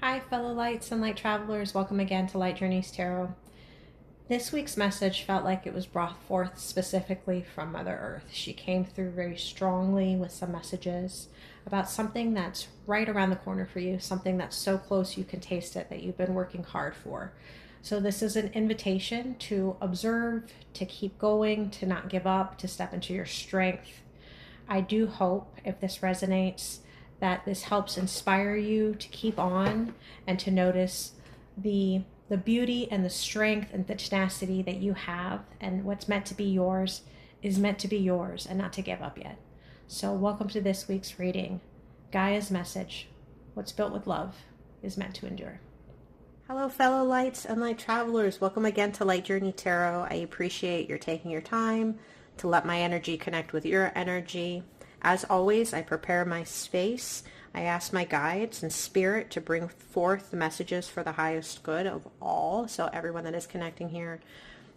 Hi, fellow lights and light travelers. Welcome again to Light Journeys Tarot. This week's message felt like it was brought forth specifically from Mother Earth. She came through very strongly with some messages about something that's right around the corner for you, something that's so close you can taste it that you've been working hard for. So, this is an invitation to observe, to keep going, to not give up, to step into your strength. I do hope, if this resonates, that this helps inspire you to keep on and to notice the beauty and the strength and the tenacity that you have, and what's meant to be yours is meant to be yours and not to give up yet. So welcome to this week's reading. Gaia's message: what's built with love is meant to endure. Hello, fellow lights and light travelers. Welcome again to Light Journey Tarot. I appreciate your taking your time to let my energy connect with your energy. As always, I prepare my space. I ask my guides and spirit to bring forth the messages for the highest good of all. So everyone that is connecting here,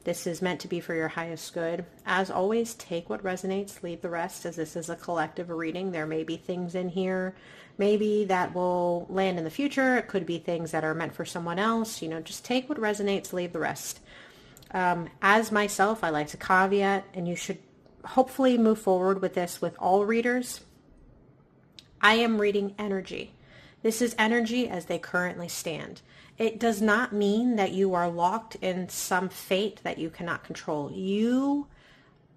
this is meant to be for your highest good. As always, take what resonates, leave the rest, as this is a collective reading. There may be things in here maybe that will land in the future. It could be things that are meant for someone else. Just take what resonates, leave the rest. As myself, I like to caveat, and you should hopefully move forward with this with all readers. I am reading energy. This is energy as they currently stand. It does not mean that you are locked in some fate that you cannot control.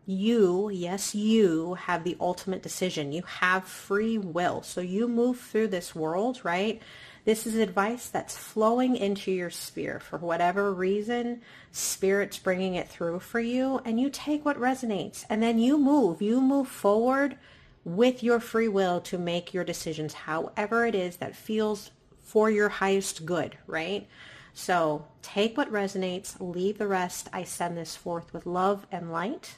Yes, you have the ultimate decision. You have free will. So you move through this world, right? This is advice that's flowing into your sphere. For whatever reason, Spirit's bringing it through for you, and you take what resonates, and then you move forward with your free will to make your decisions, however it is that feels for your highest good, right? So take what resonates, leave the rest. I send this forth with love and light.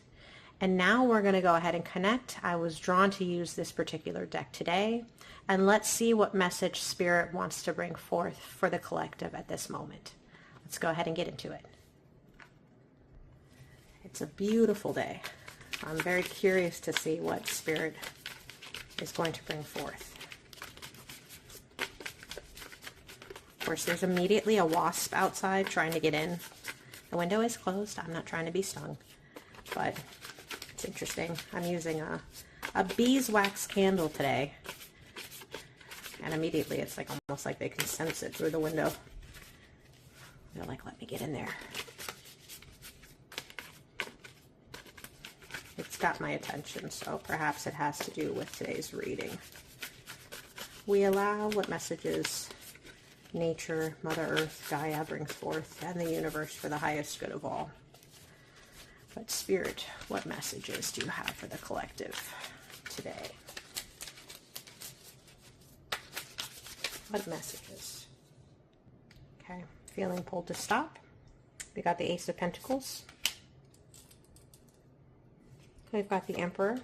And now we're going to go ahead and connect. I was drawn to use this particular deck today. And let's see what message Spirit wants to bring forth for the collective at this moment. Let's go ahead and get into it. It's a beautiful day. I'm very curious to see what Spirit is going to bring forth. Of course, there's immediately a wasp outside trying to get in. The window is closed. I'm not trying to be stung, but it's interesting. I'm using a beeswax candle today, and immediately it's like almost like they can sense it through the window. They're like, let me get in there. It's got my attention, so perhaps it has to do with today's reading. We allow what messages nature, Mother Earth, Gaia brings forth, and the universe for the highest good of all. But Spirit, what messages do you have for the collective today? What messages? Okay, feeling pulled to stop. We got the Ace of Pentacles. We've got the Emperor.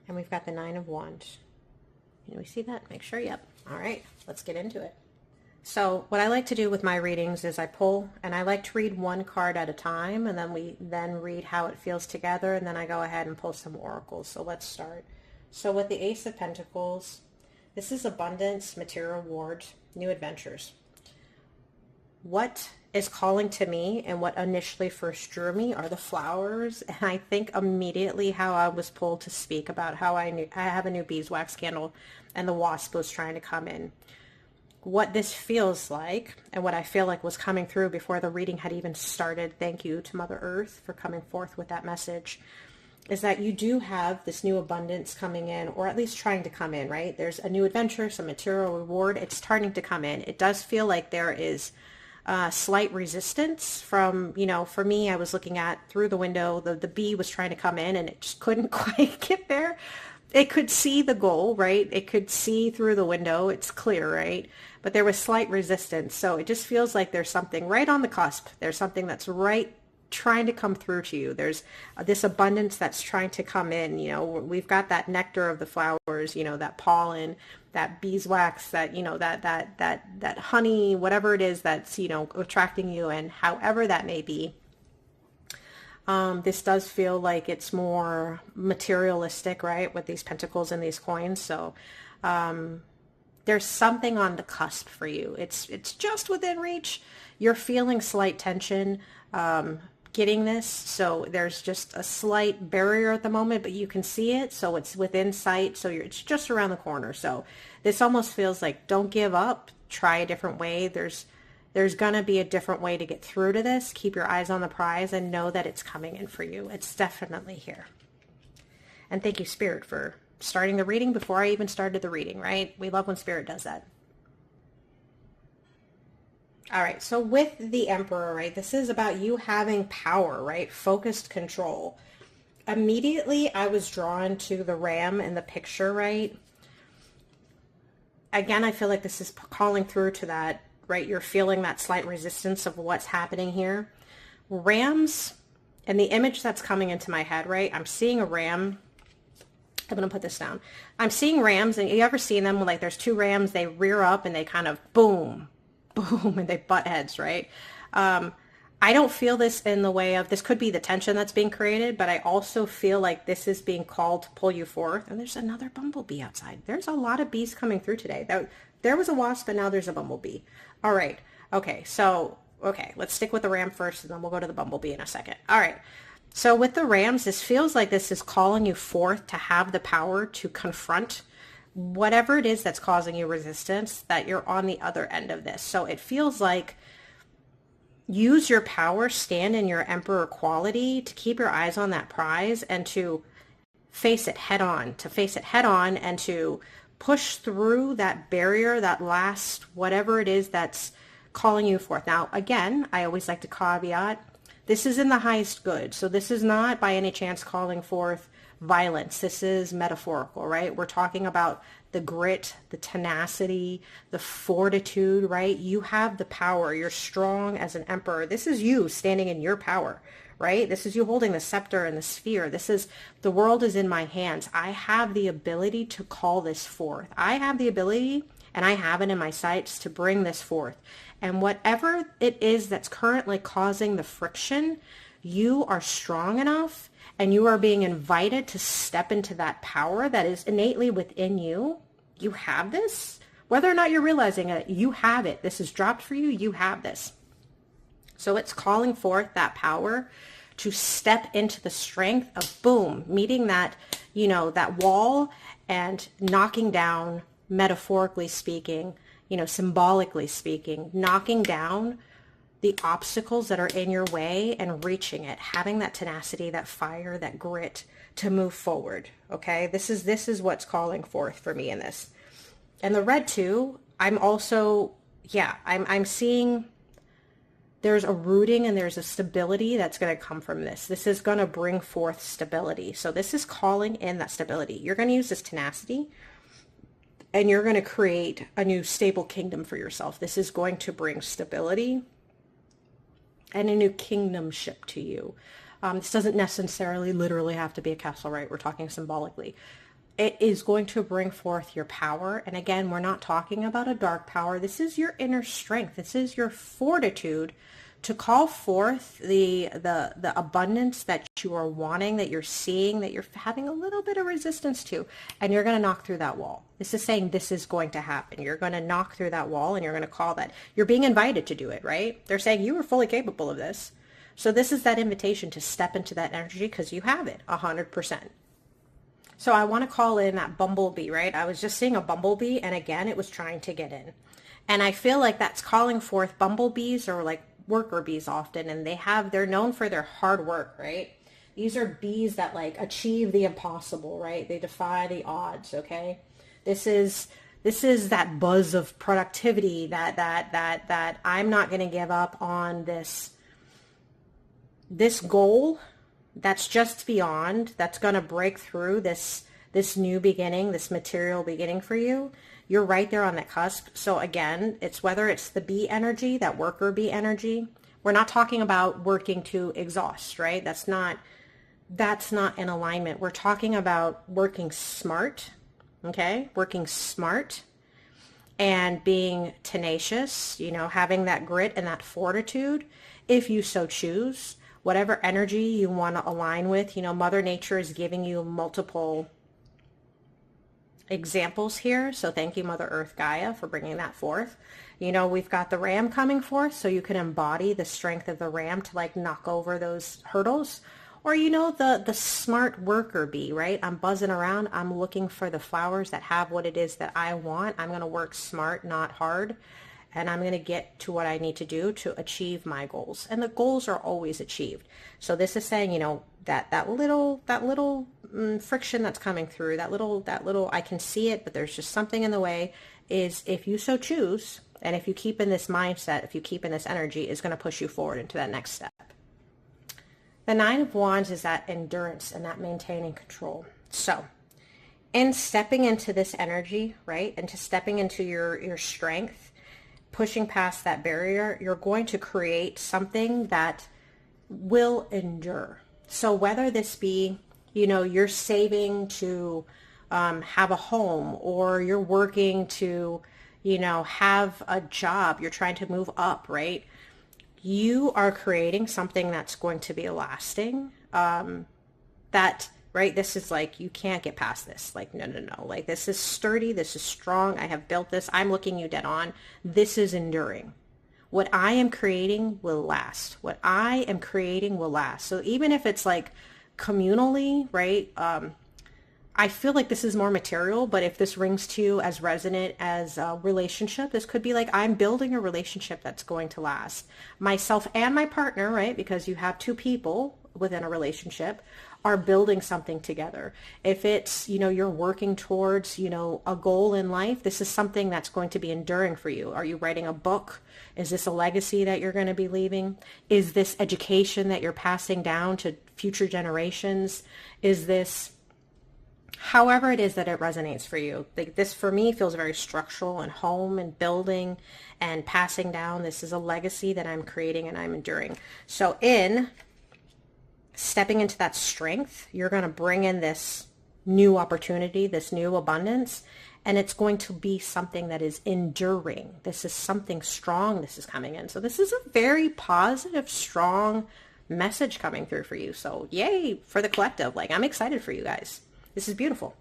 And we've got the Nine of Wands. Can we see that? Make sure, yep. All right, let's get into it. So what I like to do with my readings is I pull, and I like to read one card at a time, and then we read how it feels together, and then I go ahead and pull some oracles. So let's start. So with the Ace of Pentacles, this is abundance, material rewards, new adventures. What is calling to me and what initially first drew me are the flowers, and I think immediately how I was pulled to speak about how I have a new beeswax candle and the wasp was trying to come in. What this feels like, and what I feel like was coming through before the reading had even started, thank you to Mother Earth for coming forth with that message, is that you do have this new abundance coming in, or at least trying to come in, right? There's a new adventure, some material reward. It's starting to come in. It does feel like there is slight resistance from, for me, I was looking at through the window, the bee was trying to come in and it just couldn't quite get there. It could see the goal, right? It could see through the window. It's clear, right? But there was slight resistance. So it just feels like there's something right on the cusp. There's something that's right trying to come through to you. There's this abundance that's trying to come in. We've got that nectar of the flowers, that pollen, that beeswax, that, that honey, whatever it is that's, attracting you, and however that may be. This does feel like it's more materialistic, right, with these pentacles and these coins. So There's something on the cusp for you. It's just within reach. You're feeling slight tension getting this. So there's just a slight barrier at the moment, but you can see it. So it's within sight. So it's just around the corner. So this almost feels like, don't give up. Try a different way. There's going to be a different way to get through to this. Keep your eyes on the prize and know that it's coming in for you. It's definitely here. And thank you, Spirit, for starting the reading before I even started the reading, right? We love when Spirit does that. All right, so with the Emperor, right, this is about you having power, right? Focused control. Immediately, I was drawn to the ram in the picture, right? Again, I feel like this is calling through to that, right? You're feeling that slight resistance of what's happening here. Rams, and the image that's coming into my head, right? I'm seeing a ram. I'm going to put this down. I'm seeing rams, and you ever seen them when, like, there's two rams, they rear up and they kind of boom, boom, and they butt heads, right? I don't feel this in the way of, this could be the tension that's being created, but I also feel like this is being called to pull you forth. And there's another bumblebee outside. There's a lot of bees coming through today. There was a wasp, and now there's a bumblebee. All right. Okay. So, let's stick with the ram first, and then we'll go to the bumblebee in a second. All right. So with the rams, this feels like this is calling you forth to have the power to confront whatever it is that's causing you resistance, that you're on the other end of this. So it feels like use your power, stand in your emperor quality to keep your eyes on that prize and to face it head on, and to push through that barrier, that last, whatever it is that's calling you forth. Now, again, I always like to caveat, this is in the highest good. So this is not by any chance calling forth violence. This is metaphorical, right? We're talking about the grit, the tenacity, the fortitude, right? You have the power. You're strong as an emperor. This is you standing in your power, right? This is you holding the scepter and the sphere. This is, the world is in my hands. I have the ability to call this forth. I have the ability, and I have it in my sights, to bring this forth. And whatever it is that's currently causing the friction, you are strong enough and you are being invited to step into that power that is innately within you. You have this. Whether or not you're realizing it, you have it. This is dropped for you. You have this. So it's calling forth that power to step into the strength of, boom, meeting that, that wall and knocking down, metaphorically speaking, symbolically speaking, knocking down the obstacles that are in your way and reaching it, having that tenacity, that fire, that grit to move forward. Okay. This is what's calling forth for me in this. And the red too, I'm also, I'm seeing there's a rooting and there's a stability that's going to come from this. This is going to bring forth stability. So this is calling in that stability. You're going to use this tenacity, and you're going to create a new stable kingdom for yourself. This is going to bring stability and a new kingdomship to you. This doesn't necessarily literally have to be a castle, right? We're talking symbolically. It is going to bring forth your power. And again, we're not talking about a dark power. This is your inner strength. This is your fortitude to call forth the abundance that you are wanting, that you're seeing, that you're having a little bit of resistance to, and you're going to knock through that wall. This is saying this is going to happen. You're going to knock through that wall, and you're going to call that. You're being invited to do it, right? They're saying you are fully capable of this. So this is that invitation to step into that energy because you have it 100%. So I want to call in that bumblebee, right? I was just seeing a bumblebee, and again, it was trying to get in. And I feel like that's calling forth bumblebees, or like worker bees often, and they're known for their hard work, right? These are bees that like achieve the impossible, right? They defy the odds, okay? This is that buzz of productivity that I'm not going to give up on this goal that's just beyond, that's going to break through this new beginning, this material beginning for you. You're right there on that cusp. So again, it's whether it's the bee energy, that worker bee energy. We're not talking about working to exhaust, right? That's not in alignment. We're talking about working smart, okay? Working smart and being tenacious, having that grit and that fortitude, if you so choose. Whatever energy you want to align with, Mother Nature is giving you multiple examples here. So thank you, Mother Earth Gaia, for bringing that forth. You know, we've got the ram coming forth, so you can embody the strength of the ram to like knock over those hurdles. Or, you know, the smart worker bee, right? I'm buzzing around. I'm looking for the flowers that have what it is that I want. I'm going to work smart, not hard. And I'm going to get to what I need to do to achieve my goals. And the goals are always achieved. So this is saying, you know, that little friction that's coming through, that little, I can see it, but there's just something in the way, is if you so choose, and if you keep in this mindset, if you keep in this energy, is going to push you forward into that next step. The Nine of Wands is that endurance and that maintaining control. So in stepping into this energy, right, into stepping into your strength, pushing past that barrier, you're going to create something that will endure. So whether this be, you know, you're saving to have a home, or you're working to, you know, have a job, you're trying to move up, right? You are creating something that's going to be lasting, that, right? This is like, you can't get past this. Like, no. Like, this is sturdy. This is strong. I have built this. I'm looking you dead on. This is enduring. What I am creating will last. What I am creating will last. So even if it's like communally, right? I feel like this is more material, but if this rings to you as resonant as a relationship, this could be like, I'm building a relationship that's going to last. Myself and my partner, right? Because you have two people within a relationship, are building something together. If it's, you know, you're working towards, you know, a goal in life, this is something that's going to be enduring for you. Are you writing a book? Is this a legacy that you're going to be leaving? Is this education that you're passing down to future generations? Is this, however it is that it resonates for you? Like, this for me feels very structural and home and building and passing down. This is a legacy that I'm creating and I'm enduring. So in stepping into that strength, you're going to bring in this new opportunity, this new abundance, and it's going to be something that is enduring. This is something strong. This is coming in. So this is a very positive, strong message coming through for you. So yay for the collective. Like, I'm excited for you guys. This is beautiful.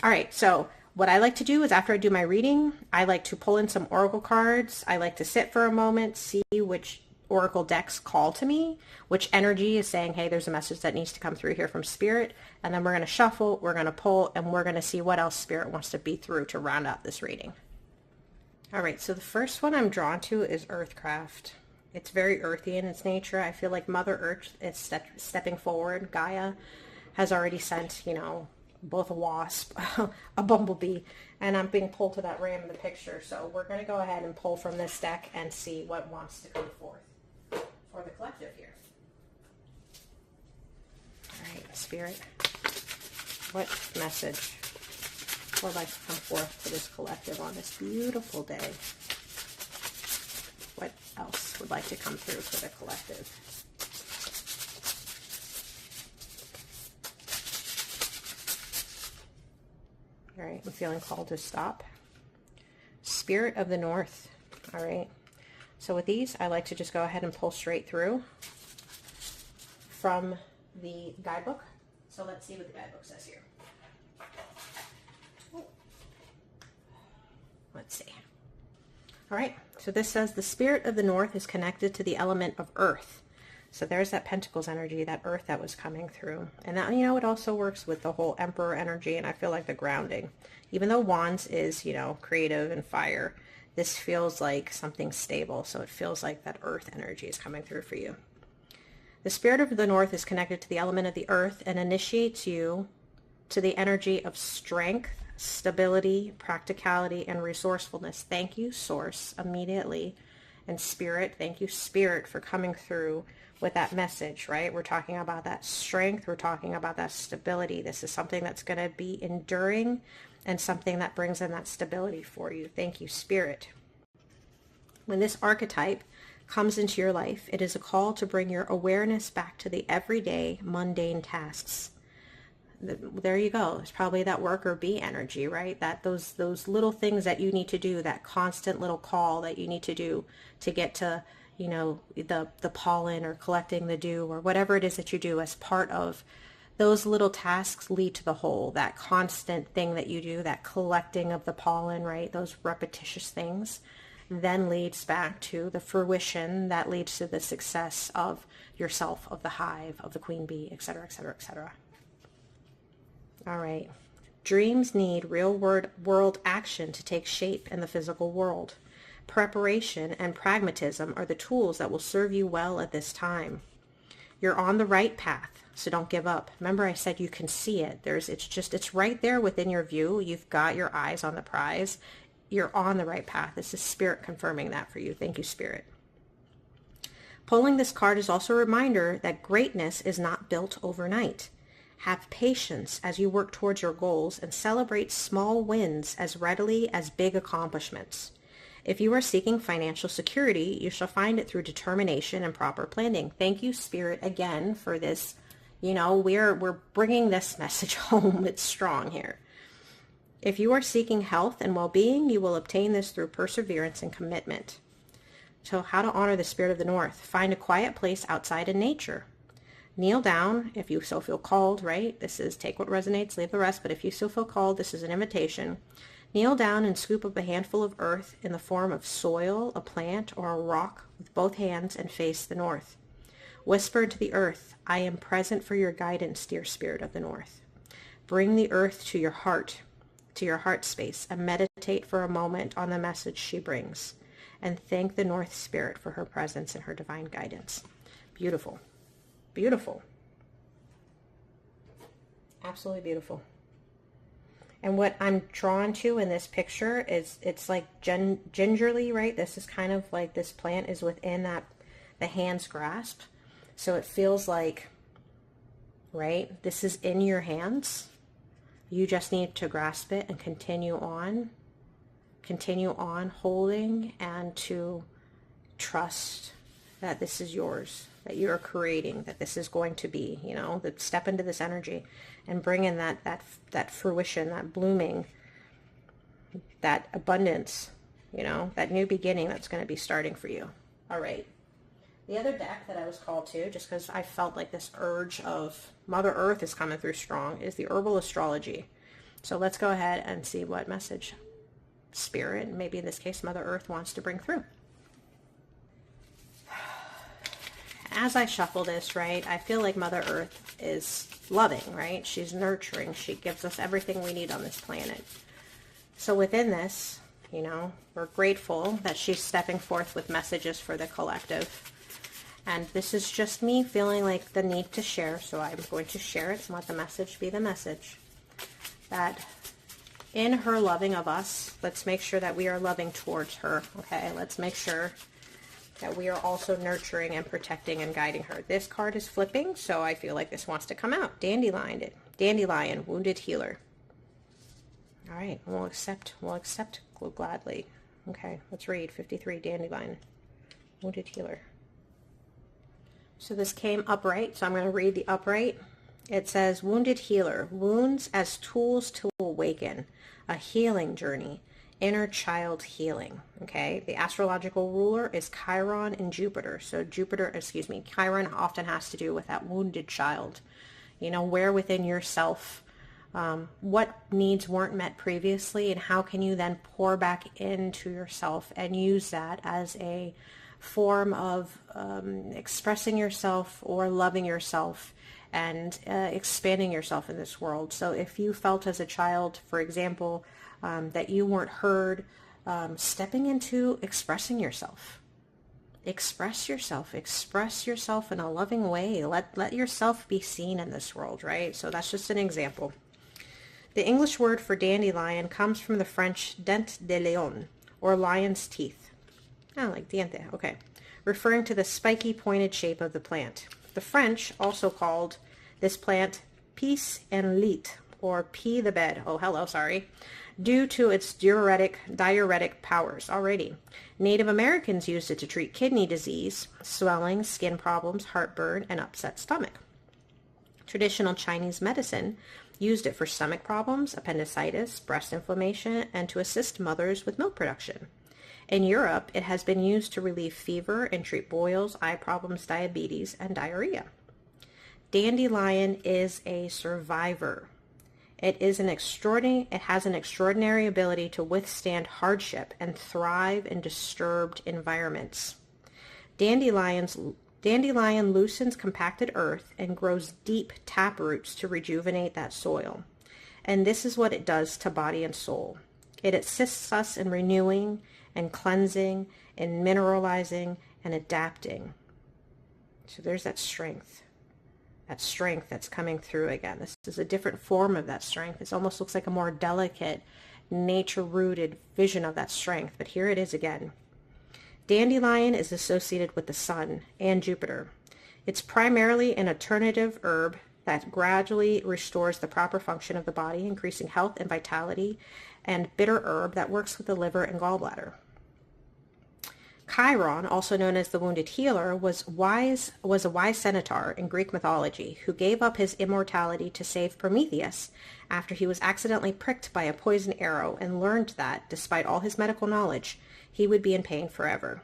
All right. So what I like to do is, after I do my reading, I like to pull in some oracle cards. I like to sit for a moment, see which oracle decks call to me, which energy is saying, hey, there's a message that needs to come through here from Spirit. And then we're going to shuffle, we're going to pull, and we're going to see what else Spirit wants to be through to round out this reading. All right, so the first one I'm drawn to is Earthcraft. It's very earthy in its nature. I feel like Mother Earth is stepping forward. Gaia has already sent, you know, both a wasp, a bumblebee, and I'm being pulled to that ram in the picture. So we're going to go ahead and pull from this deck and see what wants to come forth for the collective here. All right, Spirit, what message would like to come forth to this collective on this beautiful day? What else would like to come through for the collective? All right, I'm feeling called to stop. Spirit of the North. All right. So with these, I like to just go ahead and pull straight through from the guidebook. So let's see what the guidebook says here. Let's see. All right. So this says the Spirit of the North is connected to the element of earth. So there's that Pentacles energy, that earth that was coming through. And that, you know, it also works with the whole Emperor energy, and I feel like the grounding. Even though Wands is, you know, creative and fire, this feels like something stable. So it feels like that earth energy is coming through for you. The Spirit of the North is connected to the element of the earth and initiates you to the energy of strength, stability, practicality, and resourcefulness. Thank you, Source, immediately. And Spirit, thank you, Spirit, for coming through with that message, right? We're talking about that strength. We're talking about that stability. This is something that's going to be enduring and something that brings in that stability for you. Thank you, Spirit. When this archetype comes into your life, it is a call to bring your awareness back to the everyday, mundane tasks. There you go. It's probably that worker bee energy, right? That those little things that you need to do, that constant little call that you need to do to get to, you know, the pollen or collecting the dew or whatever it is that you do as part of Those little tasks lead to the whole, that constant thing that you do, that collecting of the pollen, right? Those repetitious things then leads back to the fruition that leads to the success of yourself, of the hive, of the queen bee, etc., etc., etc. All right. Dreams need real world action to take shape in the physical world. Preparation and pragmatism are the tools that will serve you well at this time. You're on the right path, so don't give up. Remember I said you can see it. It's right there within your view. You've got your eyes on the prize. You're on the right path. This is Spirit confirming that for you. Thank you, Spirit. Pulling this card is also a reminder that greatness is not built overnight. Have patience as you work towards your goals and celebrate small wins as readily as big accomplishments. If you are seeking financial security, you shall find it through determination and proper planning. Thank you, Spirit, again for this. You know, we're bringing this message home. It's strong here. If you are seeking health and well-being, you will obtain this through perseverance and commitment. So how to honor the Spirit of the North. Find a quiet place outside in nature. Kneel down if you so feel called, right? This is take what resonates, leave the rest. But if you still feel called, this is an invitation. Kneel down and scoop up a handful of earth in the form of soil, a plant, or a rock with both hands and face the north. Whisper to the earth, I am present for your guidance, dear Spirit of the North. Bring the earth to your heart space, and meditate for a moment on the message she brings. And thank the North Spirit for her presence and her divine guidance. Beautiful. Beautiful. Absolutely beautiful. And what I'm drawn to in this picture is it's like gingerly, right? This is kind of like this plant is within the hand's grasp. So it feels like, right? This is in your hands. You just need to grasp it and continue on holding, and to trust that this is yours, that you're creating, that this is going to be, you know, that step into this energy and bring in that fruition, that blooming, that abundance, you know, that new beginning that's going to be starting for you. All right. The other deck that I was called to, just because I felt like this urge of Mother Earth is coming through strong, is the Herbal Astrology. So let's go ahead and see what message Spirit, maybe in this case Mother Earth, wants to bring through. As I shuffle this, right, I feel like Mother Earth is loving, right? She's nurturing. She gives us everything we need on this planet. So within this, you know, we're grateful that she's stepping forth with messages for the collective. And this is just me feeling like the need to share, so I'm going to share it and let the message be the message. That in her loving of us, let's make sure that we are loving towards her, okay? Let's make sure that we are also nurturing and protecting and guiding her. This card is flipping, so I feel like this wants to come out. Dandelion, Wounded Healer. All right, we'll accept gladly. Okay, let's read 53, Dandelion, Wounded Healer. So this came upright, so I'm going to read the upright. It says, Wounded Healer, wounds as tools to awaken, a healing journey, inner child healing. Okay, the astrological ruler is Chiron and Jupiter. So Chiron often has to do with that wounded child. You know, where within yourself, what needs weren't met previously, and how can you then pour back into yourself and use that as a form of expressing yourself or loving yourself and expanding yourself in this world. So if you felt as a child, for example, that you weren't heard, stepping into expressing yourself. Express yourself in a loving way. Let yourself be seen in this world, right? So that's just an example. The English word for dandelion comes from the French dent de lion, or lion's teeth. Oh, like diente, okay. Referring to the spiky pointed shape of the plant. The French also called this plant pissenlit, or pea the bed. Oh, hello, sorry. Due to its diuretic powers already. Native Americans used it to treat kidney disease, swelling, skin problems, heartburn, and upset stomach. Traditional Chinese medicine used it for stomach problems, appendicitis, breast inflammation, and to assist mothers with milk production. In Europe, it has been used to relieve fever and treat boils, eye problems, diabetes, and diarrhea. Dandelion is a survivor. It has an extraordinary ability to withstand hardship and thrive in disturbed environments. Dandelion loosens compacted earth and grows deep tap roots to rejuvenate that soil. And this is what it does to body and soul. It assists us in renewing and cleansing and mineralizing and adapting. So there's that strength that's coming through again. This is a different form of that strength. It almost looks like a more delicate, nature-rooted vision of that strength. But here it is again. Dandelion is associated with the sun and Jupiter. It's primarily an alternative herb that gradually restores the proper function of the body, increasing health and vitality, and bitter herb that works with the liver and gallbladder. Chiron, also known as the wounded healer, was a wise centaur in Greek mythology who gave up his immortality to save Prometheus after he was accidentally pricked by a poison arrow and learned that, despite all his medical knowledge, he would be in pain forever.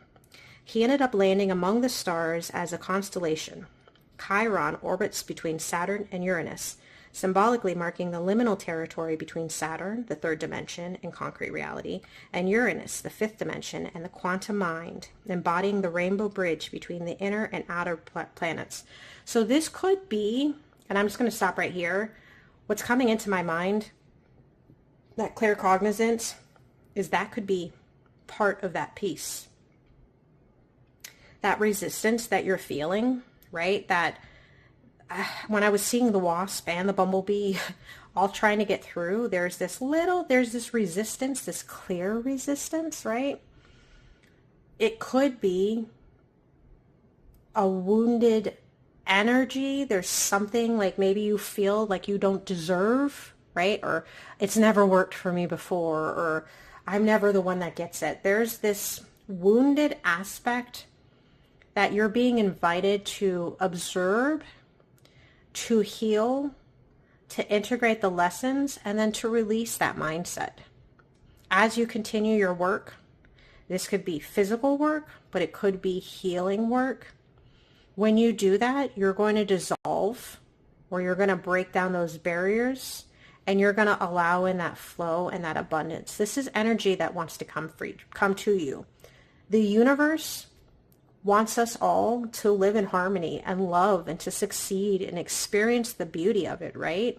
He ended up landing among the stars as a constellation. Chiron orbits between Saturn and Uranus, symbolically marking the liminal territory between Saturn, the third dimension and concrete reality, and Uranus, the fifth dimension and the quantum mind, embodying the rainbow bridge between the inner and outer planets. So this could be, and I'm just going to stop right here, what's coming into my mind, that claircognizance, is that could be part of that piece. That resistance that you're feeling, right? That when I was seeing the wasp and the bumblebee all trying to get through, there's this resistance, this clear resistance, right? It could be a wounded energy. There's something like maybe you feel like you don't deserve, right? Or it's never worked for me before, or I'm never the one that gets it. There's this wounded aspect that you're being invited to observe, to heal, to integrate the lessons, and then to release that mindset. As you continue your work, this could be physical work, but it could be healing work. When you do that, you're going to dissolve, or you're going to break down those barriers, and you're going to allow in that flow and that abundance. This is energy that wants to come to you. The universe wants us all to live in harmony and love and to succeed and experience the beauty of it, right?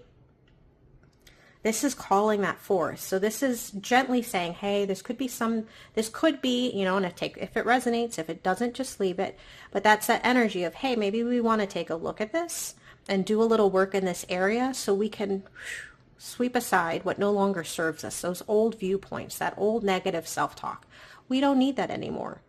This is calling that forth. So this is gently saying, hey, this could be, and if it resonates, if it doesn't, just leave it. But that's that energy of, hey, maybe we want to take a look at this and do a little work in this area so we can sweep aside what no longer serves us, those old viewpoints, that old negative self-talk. We don't need that anymore.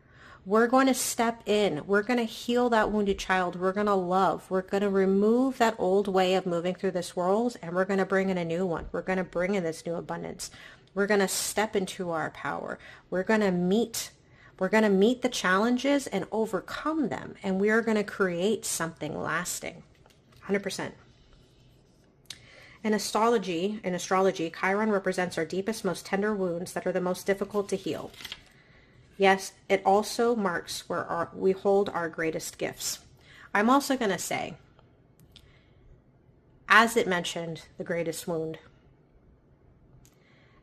We're going to step in. We're going to heal that wounded child. We're going to love. We're going to remove that old way of moving through this world, and we're going to bring in a new one. We're going to bring in this new abundance. We're going to step into our power. We're going to meet the challenges and overcome them, and we are going to create something lasting. 100%. In astrology, Chiron represents our deepest, most tender wounds that are the most difficult to heal. Yes, it also marks where we hold our greatest gifts. I'm also going to say, as it mentioned, the greatest wound.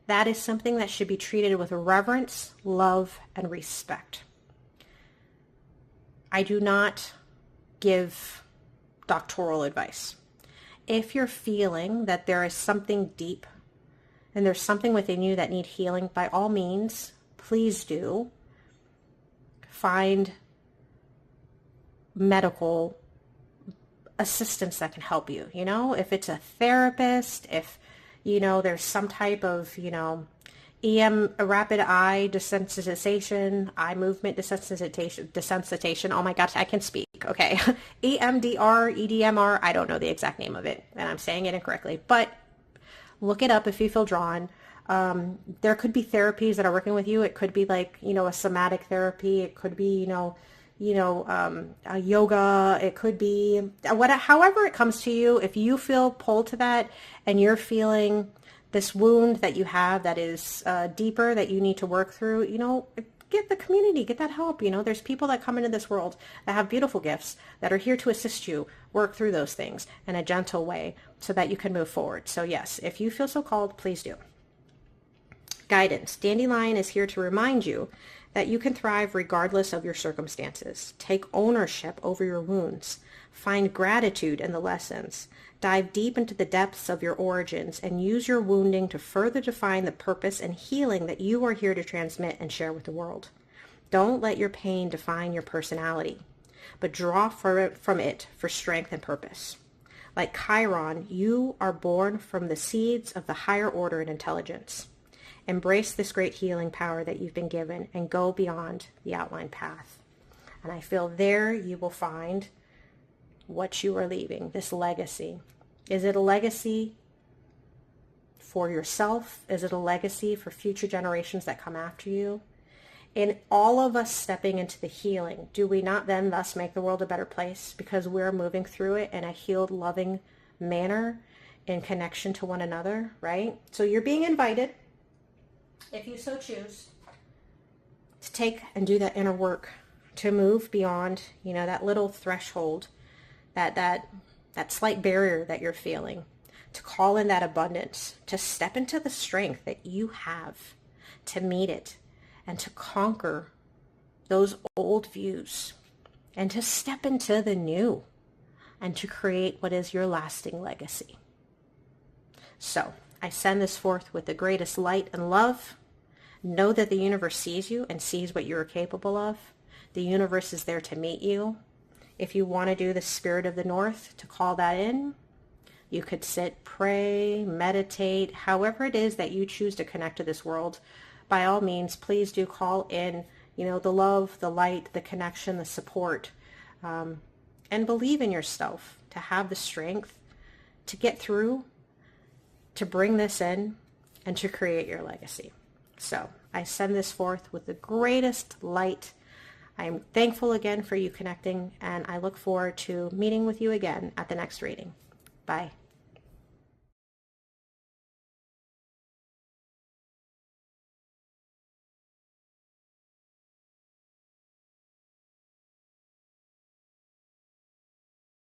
That is something that should be treated with reverence, love, and respect. I do not give doctoral advice. If you're feeling that there is something deep and there's something within you that need healing, by all means, please do. Find medical assistance that can help you. If it's a therapist, if, there's some type of, a rapid eye desensitization, eye movement desensitization. Oh my gosh, I can speak. Okay. EMDR, EDMR. I don't know the exact name of it, and I'm saying it incorrectly, but look it up if you feel drawn. There could be therapies that are working with you. It could be like, a somatic therapy. It could be, a yoga. It could be however it comes to you. If you feel pulled to that and you're feeling this wound that you have that is deeper that you need to work through, get the community, get that help. There's people that come into this world that have beautiful gifts that are here to assist you work through those things in a gentle way so that you can move forward. So yes, if you feel so called, please do. Guidance. Dandelion is here to remind you that you can thrive regardless of your circumstances. Take ownership over your wounds. Find gratitude in the lessons. Dive deep into the depths of your origins and use your wounding to further define the purpose and healing that you are here to transmit and share with the world. Don't let your pain define your personality, but draw from it for strength and purpose. Like Chiron, you are born from the seeds of the higher order and intelligence. Embrace this great healing power that you've been given and go beyond the outlined path. And I feel there you will find what you are leaving, this legacy. Is it a legacy for yourself? Is it a legacy for future generations that come after you? In all of us stepping into the healing, do we not then thus make the world a better place because we're moving through it in a healed, loving manner in connection to one another, right? So you're being invited, if you so choose, to take and do that inner work, to move beyond, that little threshold, that slight barrier that you're feeling, to call in that abundance, to step into the strength that you have to meet it and to conquer those old views and to step into the new and to create what is your lasting legacy. So I send this forth with the greatest light and love. Know that the universe sees you and sees what you are capable of. The universe is there to meet you. If you want to do the spirit of the north, to call that in, you could sit, pray, meditate, however it is that you choose to connect to this world. By all means, please do call in, the love, the light, the connection, the support, and believe in yourself to have the strength to get through, to bring this in, and to create your legacy. So I send this forth with the greatest light. I'm thankful again for you connecting, and I look forward to meeting with you again at the next reading. Bye.